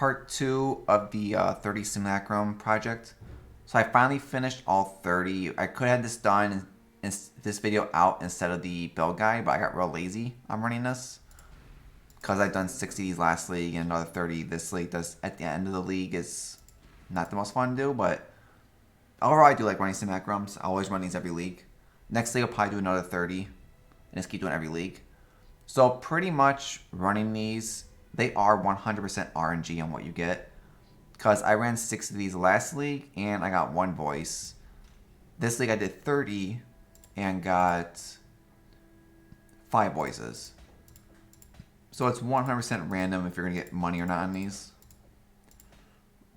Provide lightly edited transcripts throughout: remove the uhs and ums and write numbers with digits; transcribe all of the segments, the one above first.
part 2 of the 30 simulacrum project. So I finally finished all 30. I could have this done in this video out instead of the build guide, but I got real lazy on running this because I've done 60 these last league and another 30 this league. Does at the end of the league is not the most fun to do, but overall I do like running simulacrums. I always run these every league. Next league I'll probably do another 30 and just keep doing every league. So pretty much running these, they are 100% RNG on what you get. Because I ran 6 of these last league and I got 1 voice. This league I did 30 and got 5 voices. So it's 100% random if you're going to get money or not on these.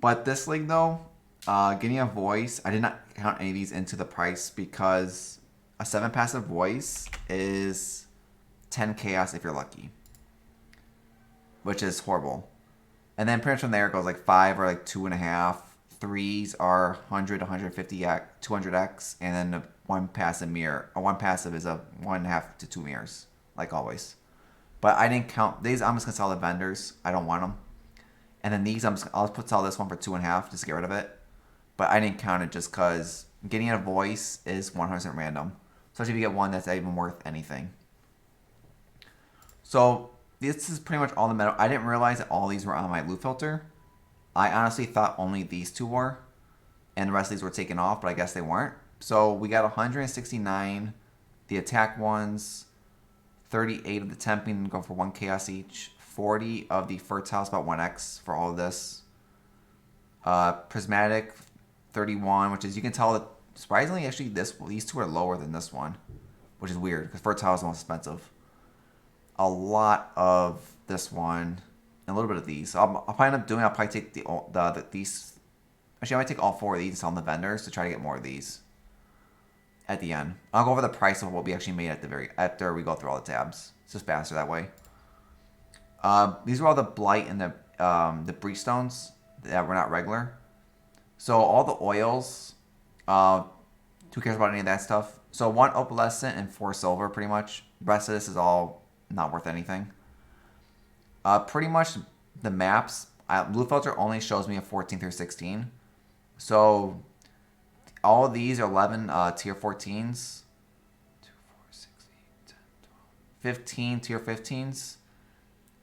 But this league though, getting a voice, I did not count any of these into the price because a 7 passive voice is 10 chaos if you're lucky. Which is horrible. And then pretty much from there it goes like 5 or like 2.5. 3s are 100, 150x, 200x, and then the 1 passive mirror. A 1 passive is a 1.5 to 2 mirrors, like always. But I didn't count these. I'm just gonna sell the vendors. I don't want them. And then these, I'll sell this one for 2.5 just to get rid of it. But I didn't count it just because getting a voice is 100% random. Especially if you get one that's not even worth anything. So this is pretty much all the metal. I didn't realize that all these were on my loot filter. I honestly thought only these 2 were. And the rest of these were taken off, but I guess they weren't. So we got 169. The attack ones. 38 of the temping, go for 1 chaos each. 40 of the fertile, about 1x for all of this. Prismatic, 31, which is, you can tell that surprisingly, actually, these 2 are lower than this one. Which is weird, because fertile is the most expensive. A lot of this one, and a little bit of these. So I'll probably end up doing, I'll probably take these. Actually, I might take all 4 of these and sell them to vendors to try to get more of these at the end. I'll go over the price of what we actually made after we go through all the tabs. It's just faster that way. These are all the blight and the breach stones that were not regular. So all the oils, who cares about any of that stuff? So 1 opalescent and 4 silver, pretty much. The rest of this is all not worth anything. Pretty much the maps, blue filter only shows me a 14 through 16. So all of these are 11 tier 14s. 2, 4, 6, 8, 10, 12, 15 tier 15s.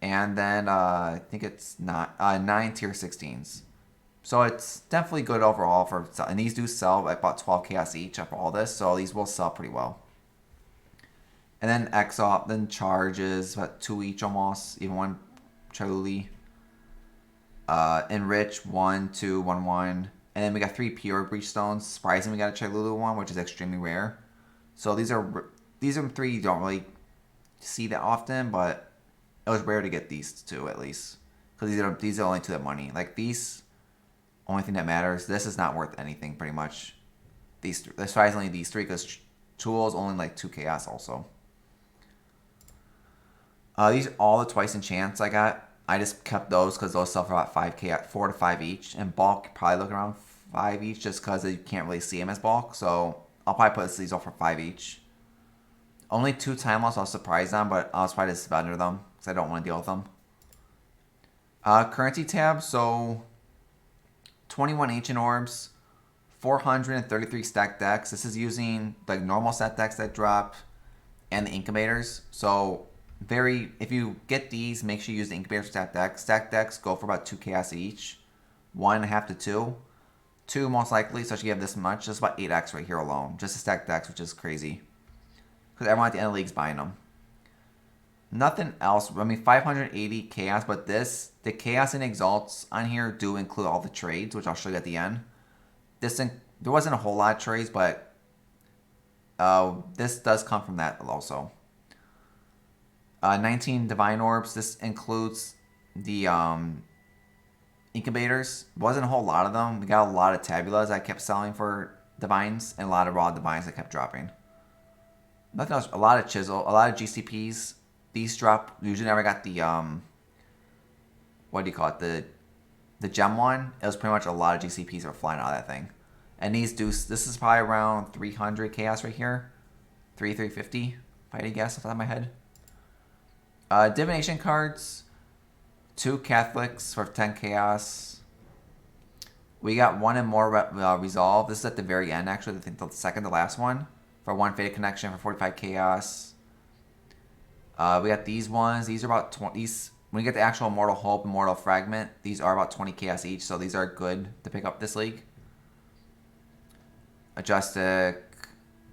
And then I think it's not 9 tier 16s. So it's definitely good overall for, and these do sell at about 12 chaos each after all this, so these will sell pretty well. And then Exop, then charges, about 2 each almost, even 1 Choluli. Enrich, 1, 2, 1, 1. And then we got 3 pure breach stones. Surprisingly, we got a Cholulu one, which is extremely rare. So these are 3 you don't really see that often, but it was rare to get these 2 at least. Because these are only 2 that money. Like these, only thing that matters. This is not worth anything pretty much. Surprisingly these 3, because tools only like 2 chaos also. These are all the twice enchants I got. I just kept those because those sell for about 5k, 4 to 5 each. And bulk, probably look around 5 each just because you can't really see them as bulk. So I'll probably put these all for 5 each. Only 2 time loss I was surprised on, but I'll try to just vendor them because I don't want to deal with them. Currency tab, so 21 ancient orbs, 433 stacked decks. This is using the normal set decks that drop and the incubators. So if you get these, make sure you use the incubator stacked decks. Stacked decks go for about 2 chaos each. 1.5 to 2. 2 most likely, so if you have this much, that's about 8x right here alone. Just the stacked decks, which is crazy. Because everyone at the end of the league's buying them. Nothing else. I mean, 580 chaos, but the chaos and exalts on here do include all the trades, which I'll show you at the end. There wasn't a whole lot of trades, but this does come from that also. 19 divine orbs. This includes the incubators. Wasn't a whole lot of them. We got a lot of tabulas I kept selling for divines, and a lot of raw divines I kept dropping. Nothing else. A lot of chisel, a lot of GCPs. These drop. Usually never got the what do you call it? The gem one. It was pretty much a lot of GCPs were flying out of that thing. And these do. This is probably around 300 chaos right here. 350. If I had to guess off the top of my head. Divination cards. 2 Catholics for 10 chaos. We got 1 and more resolve. This is at the very end, actually. I think the second to last one. For 1 Fated Connection for 45 chaos. We got these ones. These are about 20. When you get the actual Immortal Hope, Immortal Fragment, these are about 20 chaos each. So these are good to pick up this league. Majestic.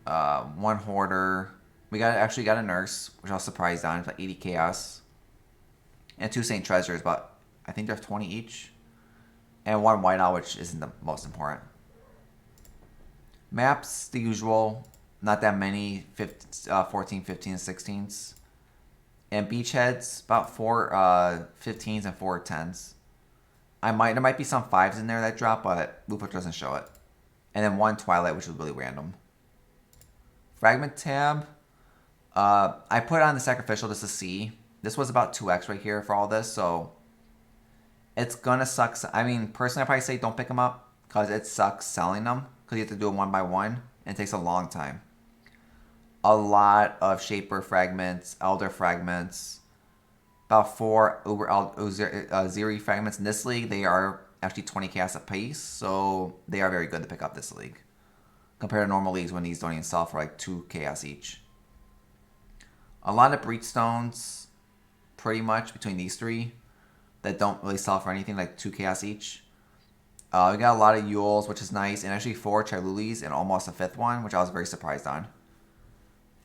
1 Hoarder. We actually got a Nurse, which I was surprised on. It's like 80 chaos. And 2 Saint Treasures, but I think they're 20 each. And 1 Whiteout, which isn't the most important. Maps, the usual. Not that many. 14, 15, and 16s. And Beachheads, about 4 15s and 4 10s. There might be some 5s in there that drop, but Lupo doesn't show it. And then 1 Twilight, which was really random. Fragment tab. I put it on the Sacrificial just to see. This was about 2x right here for all this, so it's gonna suck. I mean, personally, I'd probably say don't pick them up because it sucks selling them because you have to do them 1 by 1 and it takes a long time. A lot of Shaper fragments, Elder fragments, about 4 Zeri fragments in this league. They are actually 20 chaos a piece, so they are very good to pick up this league compared to normal leagues when these don't even sell for like 2 chaos each. A lot of Breach Stones, pretty much between these 3, that don't really sell for anything, like 2 chaos each. We got a lot of Yules, which is nice, and actually 4 Chilulis and almost a 5th one, which I was very surprised on.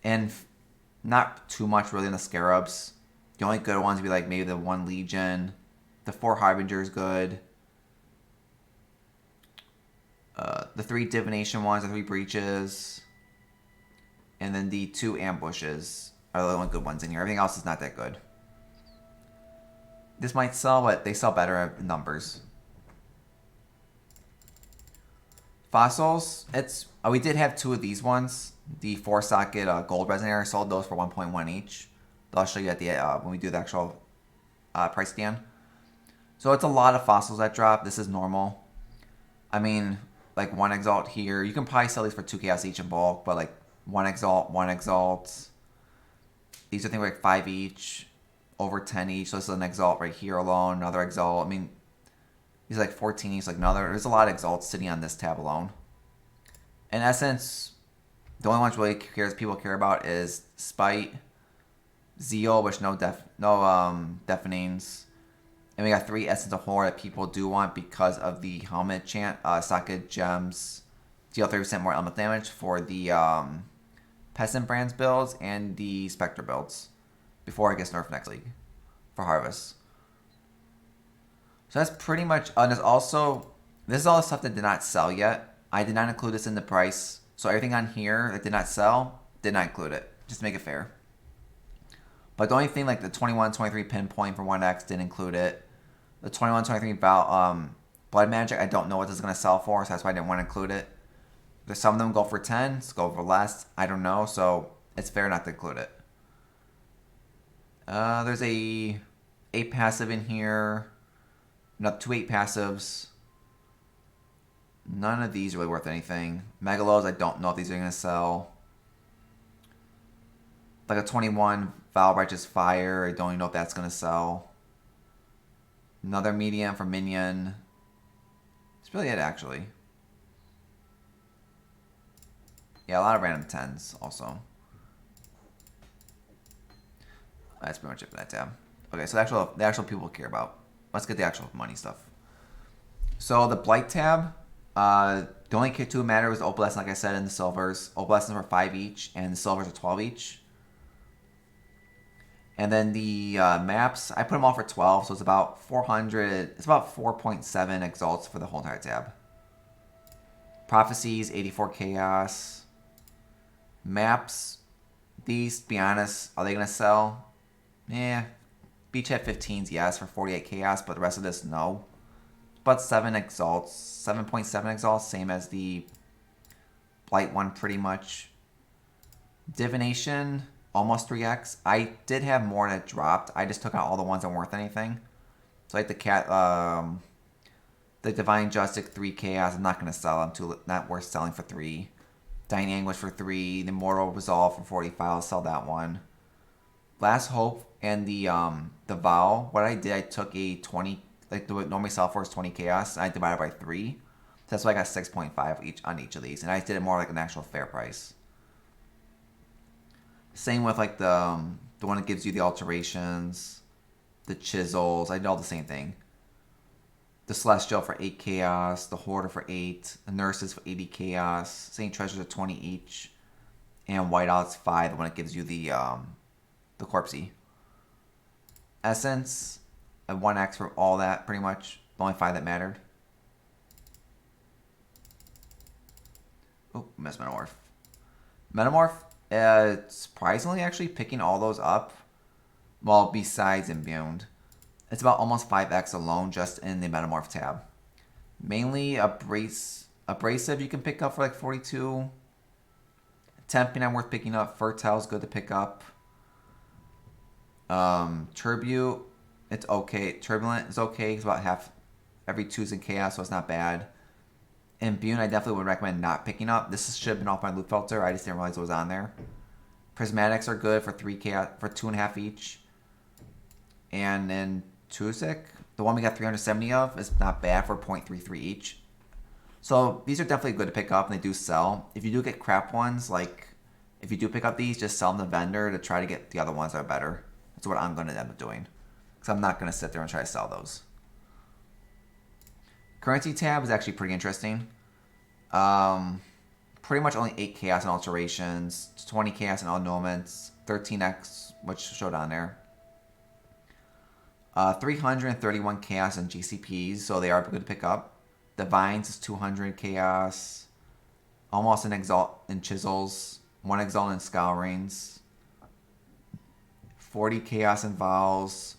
And not too much really in the Scarabs. The only good ones would be like maybe the 1 Legion, the 4 Harbingers good, the 3 Divination ones, the 3 Breaches, and then the 2 Ambushes are the only good ones in here. Everything else is not that good. This might sell, but they sell better in numbers. Fossils, we did have 2 of these ones. The 4-socket gold resonator, sold those for 1.1 each. I'll show you at the when we do the actual price scan. So it's a lot of fossils that drop. This is normal. I mean, like 1 Exalt here. You can probably sell these for 2 chaos each in bulk, but like 1 Exalt, 1 Exalt. These are things like 5 each, over 10 each. So this is an Exalt right here alone, another Exalt. I mean, these are like 14 each, like another. There's a lot of Exalts sitting on this tab alone. In essence, the only ones really people care about is Spite, Zeal, which no deafenings. And we got 3 Essence of Horror that people do want because of the helmet chant, socket gems, deal 30% more element damage for the Peasant Brands builds and the Spectre builds before it gets nerfed next league for Harvest. So that's pretty much, there's also, this is all the stuff that did not sell yet. I did not include this in the price. So everything on here that did not sell, did not include it, just to make it fair. But the only thing like the 21-23 Pinpoint for 1x didn't include it. The 21-23 Blood Magic, I don't know what this is going to sell for, so that's why I didn't want to include it. There's some of them go for 10, some go for less, I don't know, so it's fair not to include it. There's a 8 passive in here. No, 2 8 passives. None of these are really worth anything. Megalos, I don't know if these are going to sell. Like a 21 Val Righteous Fire, I don't even know if that's going to sell. Another medium for Minion. That's really it, actually. Yeah, a lot of random 10s also. That's pretty much it for that tab. Okay, so the actual people care about. Let's get the actual money stuff. So the Blight tab, the only two that matter was the Opalescent, like I said, and the Silvers. Opalescents were 5 each, and the Silvers are 12 each. And then the maps, I put them all for 12, so it's about 400. It's about 4.7 exalts for the whole entire tab. Prophecies, 84 chaos. Maps, these, to be honest, are they going to sell? Yeah. Beachhead 15s, yes, for 48 chaos, but the rest of this, no. But 7 exalts, 7.7 exalts, same as the Blight one, pretty much. Divination, almost 3x. I did have more that dropped. I just took out all the ones that weren't worth anything. So like the Divine Justice 3 chaos, I'm not going to sell them. Not worth selling for 3. Dying Anguish for 3. The Immortal Resolve for 45, I'll sell that one. Last Hope and the vowel. What I did, I took a 20, like the what normally sell for is 20 chaos, and I divided by 3. So that's why I got 6.5 each on each of these, and I did it more like an actual fair price. Same with like the one that gives you the alterations, the chisels. I did all the same thing. The Celestial for 8 chaos, the Hoarder for 8, the Nurses for 80 chaos, Saint Treasures are 20 each, and Whiteout's 5, the one that gives you the Corpsey. Essence, a 1x for all that, pretty much. The only 5 that mattered. Oh, missed Metamorph. Metamorph, surprisingly, actually picking all those up. Well, besides Imbued. It's about almost 5x alone just in the Metamorph tab. Mainly Abrasive you can pick up for like 42. Temping I'm worth picking up. Fertile's good to pick up. Turbute, it's okay. Turbulent is okay. It's about half every 2's in Chaos, so it's not bad. Imbune I definitely would recommend not picking up. This should have been off my loot filter. I just didn't realize it was on there. Prismatics are good for 3 chaos, for 2.5 each. And then Tusic, the one we got 370 of, is not bad for 0.33 each. So these are definitely good to pick up, and they do sell. If you do get crap ones, like if you do pick up these, just sell them to the vendor to try to get the other ones that are better. That's what I'm going to end up doing, because I'm not going to sit there and try to sell those. Currency tab is actually pretty interesting. Pretty much only 8 chaos and alterations, 20 chaos and annulments, 13x, which showed on there. 331 chaos and GCPs, so they are good to pick up. Divines is 200 chaos, almost an exalt in chisels, 1 exalt in scourings, 40 chaos in vowels,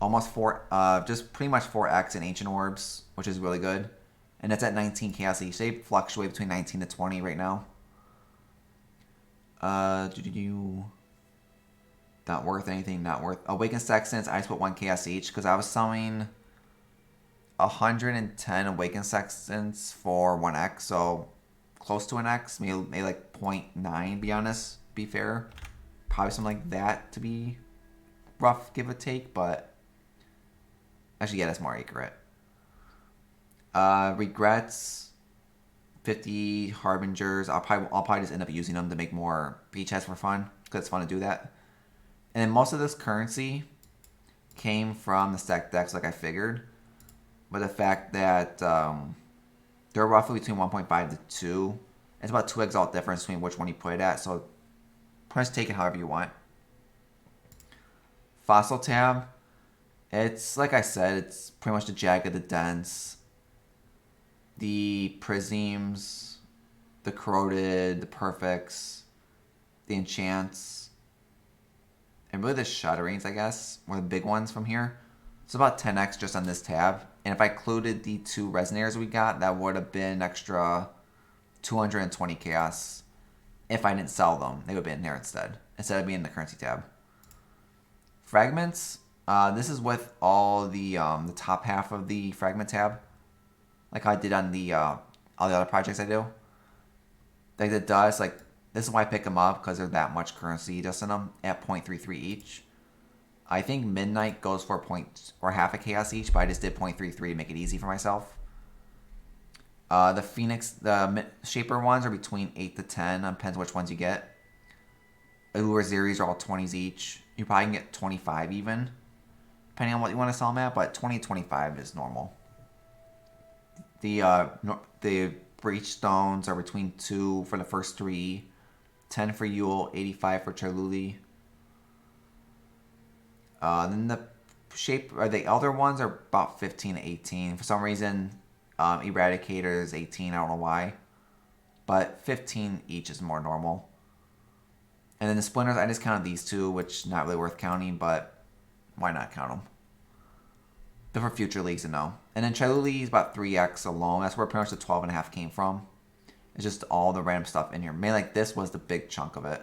almost 4, just pretty much 4x in ancient orbs, which is really good. And it's at 19 chaos each. They fluctuate between 19 to 20 right now. Not worth anything, not worth. Awakened Sextants, I just put 1 chaos each because I was selling 110 Awakened Sextants for 1x, so close to an x, maybe like 0.9, be honest, be fair. Probably something like that to be rough, give or take, but actually, yeah, that's more accurate. Regrets, 50 Harbingers. I'll probably just end up using them to make more beachheads for fun, because it's fun to do that. And then most of this currency came from the stacked decks, like I figured. But the fact that they're roughly between 1.5 to 2. It's about 2 exalt difference between which one you put it at. So just take it however you want. Fossil tab. It's, like I said, it's pretty much the Jagged, the Dense, the Prisms, the Corroded, the Perfects, the Enchants, and really the Shudderings, I guess, were the big ones from here. It's about 10x just on this tab. And if I included the 2 Resonators we got, that would have been an extra 220 chaos. If I didn't sell them, they would have been here instead of being in the currency tab. Fragments. This is with all the top half of the fragment tab, like I did on the all the other projects I do. Like the dust, like this is why I pick them up, because there's that much currency just in them at 0.33 each. I think Midnight goes for half a chaos each, but I just did 0.33 to make it easy for myself. The Phoenix, the Shaper ones are between 8 to 10, depends which ones you get. Allure Zeries are all 20s each. You probably can get 25 even, depending on what you want to sell them at, but 20 to 25 is normal. The Breach Stones are between 2 for the first 3, 10 for Yule, 85 for Chaluli. Then the Elder ones are about 15 to 18. For some reason, Eradicator is 18, I don't know why. But 15 each is more normal. And then the Splinters, I just counted these 2, which not really worth counting, but why not count them? They're for future leagues to know. And then Chaluli is about 3x alone. That's where pretty much the 12.5 came from. It's just all the random stuff in here. Mainly like this was the big chunk of it.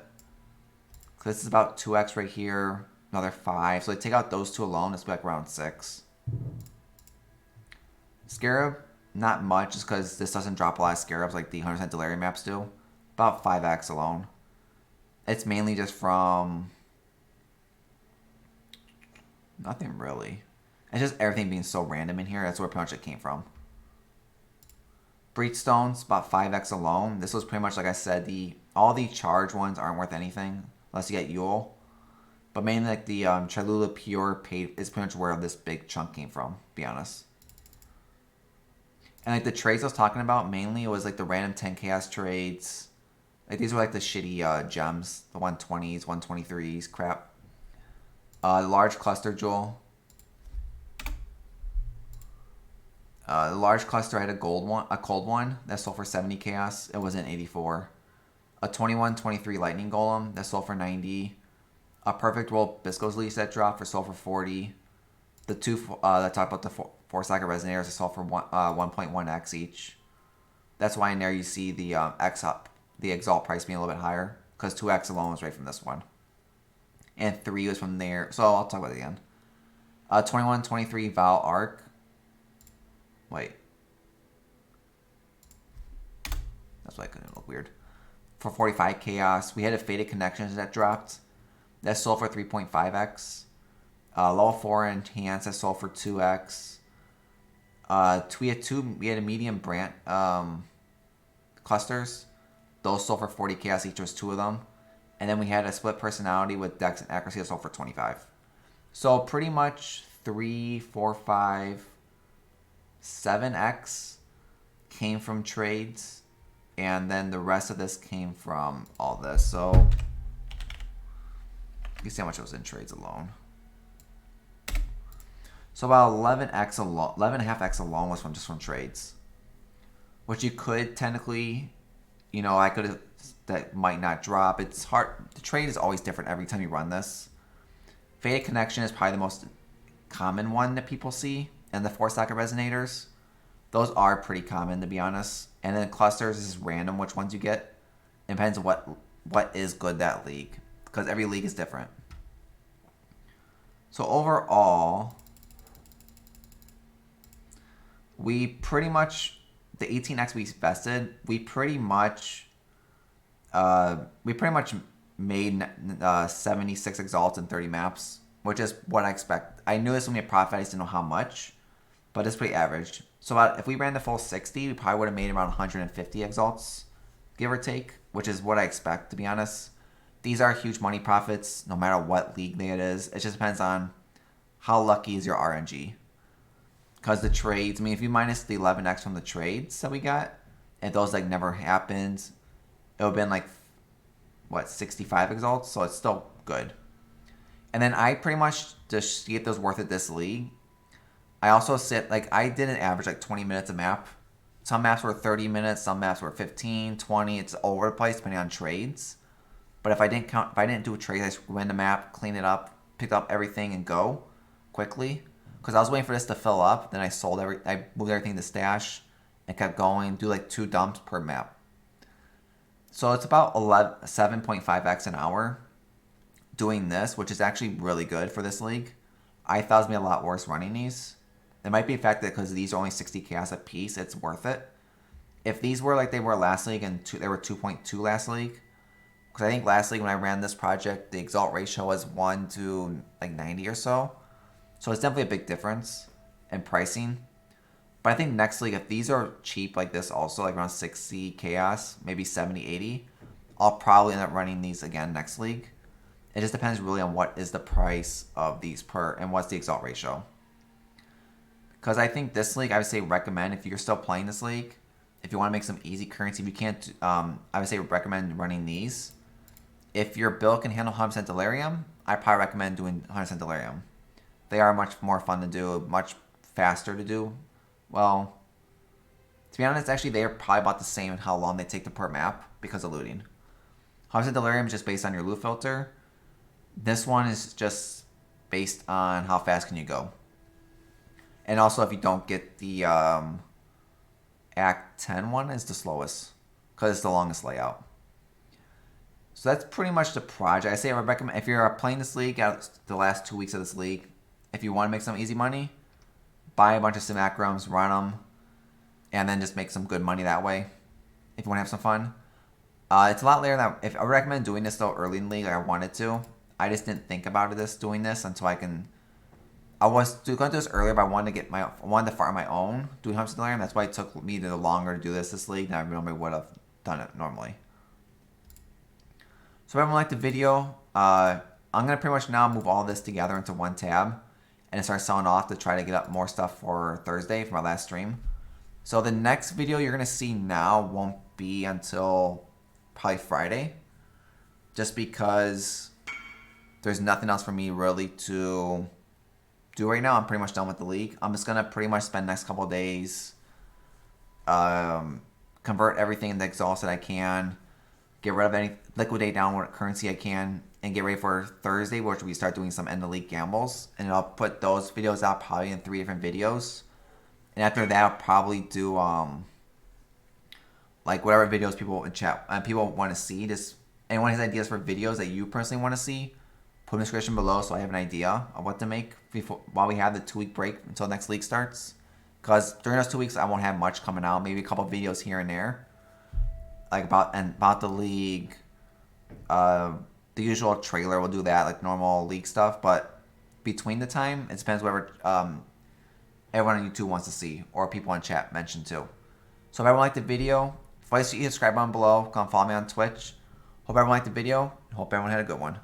So this is about 2x right here. Another 5. So they take out those 2 alone. It's like around 6. Scarab, not much, just because this doesn't drop a lot of Scarabs like the 100% Delirium maps do. About 5x alone. It's mainly just from Nothing really. It's just everything being so random in here. That's where pretty much it came from. Breachstones, about 5x alone. This was pretty much, like I said, all the charge ones aren't worth anything unless you get Yule. But mainly like the Cholula Pure paid is pretty much where this big chunk came from, to be honest. And like the trades I was talking about, mainly it was like the random 10 chaos trades. Like these were like the shitty gems, the 120s, 123s, crap. Large cluster jewel. The large cluster had a cold one that sold for 70 chaos. It was in 84. A 21-23 lightning golem that sold for 90. A perfect roll Bisco's lease that dropped for sold for 40. The two that talked about the four socket resonators that sold for 1.1x each. That's why in there you see the X up, the exalt price being a little bit higher because 2x alone was right from this one, and 3 was from there. So I'll talk about it again. 21-23 Val Arc. Wait. That's why it couldn't look weird. For 45 Chaos. We had a Faded Connections that dropped. That sold for 3.5x. Level 4 Enhanced that sold for 2x. We had a medium brand clusters. Those sold for 40 chaos each, was 2 of them. And then we had a split personality with dex and accuracy that sold for 25. So pretty much 3, 4, 5, 7x came from trades. And then the rest of this came from all this. So you see how much it was in trades alone. So about 11x alone, 11.5x alone was just from trades. Which you could technically, I could, that might not drop. It's hard. The trade is always different every time you run this. Faded Connection is probably the most common one that people see. And the 4-socket resonators, those are pretty common, to be honest. And then clusters is random which ones you get. It depends on what is good that league. Because every league is different. So overall, we pretty much, the 18x we vested, we pretty much made 76 exalts and 30 maps, which is what I expect. I knew this would be a profit, I just didn't know how much, but it's pretty average. So if we ran the full 60, we probably would have made around 150 exalts, give or take, which is what I expect, to be honest. These are huge money profits, no matter what league it is. It just depends on how lucky is your RNG. Because the trades, if you minus the 11x from the trades that we got, and those never happened, it would have been 65 exalts, so it's still good. And then I pretty much just see if those worth it this league. I also I didn't average 20 minutes a map. Some maps were 30 minutes, some maps were 15, 20. It's all over the place depending on trades. But if I didn't do a trade, I just win the map, clean it up, pick up everything, and go quickly. Because I was waiting for this to fill up, then I moved everything to stash, and kept going, do 2 dumps per map. So it's about 7.5x an hour doing this, which is actually really good for this league. I thought it was going to be a lot worse running these. It might be the fact that because these are only 60 chaos a piece, it's worth it. If these were like they were last league and they were 2.2 last league, because I think last league when I ran this project, the exalt ratio was 1 to 90 or so. So it's definitely a big difference in pricing. But I think next league, if these are cheap like this also, around 60 chaos, maybe 70, 80, I'll probably end up running these again next league. It just depends really on what is the price of these and what's the exalt ratio. Because I think this league, I would say recommend, if you're still playing this league, if you want to make some easy currency, if you can't, I would say recommend running these. If your build can handle 100% Delirium, I probably recommend doing 100% Delirium. They are much more fun to do, much faster to do. Well, to be honest, actually, they are probably about the same in how long they take to per map because of looting. 100% Delirium is just based on your loot filter. This one is just based on how fast can you go. And also, if you don't get the Act 10 one, is the slowest because it's the longest layout. So that's pretty much the project. I would recommend, if you're playing this league out the last 2 weeks of this league, if you want to make some easy money, buy a bunch of simulacrums, run them, and then just make some good money that way. If you want to have some fun, it's a lot later than if I would recommend doing this though early in the league. I wanted to. I just didn't think about doing this until I can I was going to do this earlier, but I wanted to fart on my own doing hamster delirium. That's why it took me longer to do this league than I normally would have done it normally. So if everyone liked the video, I'm gonna pretty much now move all this together into one tab and start selling off to try to get up more stuff for Thursday for my last stream. So the next video you're gonna see now won't be until probably Friday, just because there's nothing else for me really to do right now. I'm pretty much done with the league. I'm just gonna pretty much spend the next couple of days convert everything into exhaust that I can, get rid of any liquidate downward currency I can, and get ready for Thursday, which we start doing some end of league gambles. And I'll put those videos out probably in 3 different videos. And after that, I'll probably do like whatever videos people in chat people want to see. Just anyone has ideas for videos that you personally want to see, put in the description below so I have an idea of what to make while we have the 2-week break until next league starts. Because during those 2 weeks, I won't have much coming out. Maybe a couple videos here and there, like about the league. The usual trailer, we'll do that, like normal league stuff. But between the time, it depends whatever everyone on YouTube wants to see, or people in chat mention too. So if everyone liked the video, please hit the subscribe button below. Come follow me on Twitch. Hope everyone liked the video. Hope everyone had a good one.